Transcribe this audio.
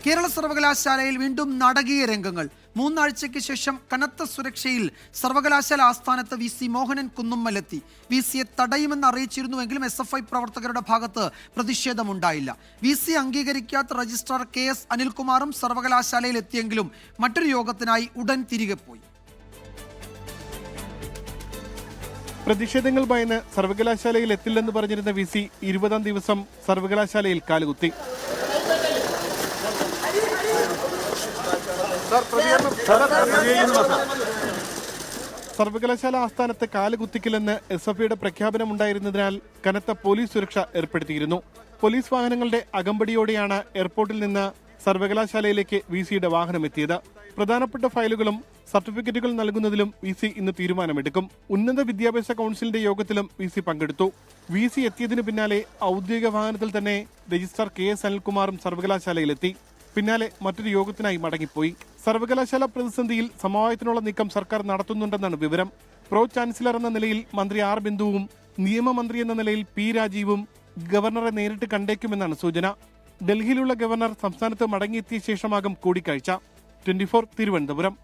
കേരള സർവകലാശാലയിൽ വീണ്ടും നാടകീയ രംഗങ്ങൾ. 3 ആഴ്ചയ്ക്ക് ശേഷം കനത്ത സുരക്ഷയിൽ സർവകലാശാല ആസ്ഥാനത്ത് VC മോഹനൻ കുന്നുമ്മലെത്തി. VCയെ തടയുമെന്ന് അറിയിച്ചിരുന്നുവെങ്കിലും SFI പ്രവർത്തകരുടെ ഭാഗത്ത് പ്രതിഷേധമുണ്ടായില്ല. VC അംഗീകരിക്കാത്ത രജിസ്ട്രാർ KS അനിൽകുമാറും സർവകലാശാലയിൽ എത്തിയെങ്കിലും മറ്റൊരു യോഗത്തിനായി ഉടൻ തിരികെ പോയി. പ്രതിഷേധങ്ങൾ ഭയന്ന് സർവകലാശാലയിൽ എത്തില്ലെന്ന് പറഞ്ഞിരുന്ന VC 20-ാം ദിവസം സർവകലാശാലയിൽ കാലുകുത്തി. സർവകലാശാല ആസ്ഥാനത്ത് കാലുകുത്തിക്കില്ലെന്ന് SFIയുടെ പ്രഖ്യാപനമുണ്ടായിരുന്നതിനാൽ കനത്ത പോലീസ് സുരക്ഷ ഏർപ്പെടുത്തിയിരുന്നു. പോലീസ് വാഹനങ്ങളുടെ അകമ്പടിയോടെയാണ് എയർപോർട്ടിൽ നിന്ന് സർവകലാശാലയിലേക്ക് VCയുടെ വാഹനമെത്തിയത്. പ്രധാനപ്പെട്ട ഫയലുകളും സർട്ടിഫിക്കറ്റുകൾ നൽകുന്നതിലും VC ഇന്ന് തീരുമാനമെടുക്കും. ഉന്നത വിദ്യാഭ്യാസ കൗൺസിലിന്റെ യോഗത്തിലും VC പങ്കെടുത്തു. VC എത്തിയതിനു പിന്നാലെ ഔദ്യോഗിക വാഹനത്തിൽ തന്നെ രജിസ്ട്രാർ KS അനിൽകുമാറും സർവകലാശാലയിലെത്തി. പിന്നാലെ മറ്റൊരു യോഗത്തിനായി മടങ്ങിപ്പോയി. സർവകലാശാല പ്രതിസന്ധിയിൽ സമവായത്തിനുള്ള നീക്കം സർക്കാർ നടത്തുന്നുണ്ടെന്നാണ് വിവരം. പ്രോ ചാൻസലർ എന്ന നിലയിൽ മന്ത്രി R ബിന്ദുവും നിയമമന്ത്രി എന്ന നിലയിൽ P രാജീവും ഗവർണറെ നേരിട്ട് കണ്ടേക്കുമെന്നാണ് സൂചന. ഡൽഹിയിലുള്ള ഗവർണർ സംസ്ഥാനത്ത് മടങ്ങിയെത്തിയ ശേഷമാകും കൂടിക്കാഴ്ച. 24 തിരുവനന്തപുരം.